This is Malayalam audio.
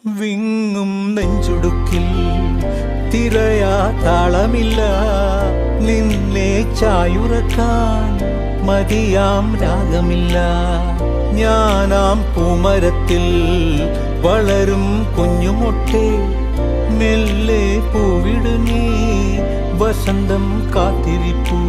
വിങ്ങും നെഞ്ചുടുക്കിൽ തിരയാ താളമില്ല, നിന്നെ ചായുറക്കാൻ മതിയാം രാഗമില്ല. ഞാനാം പൂമരത്തിൽ വളരും കുഞ്ഞുമൊട്ടെ, മെല്ലെ പൂവിടു നീ വസന്തം കാത്തിരിപ്പൂ.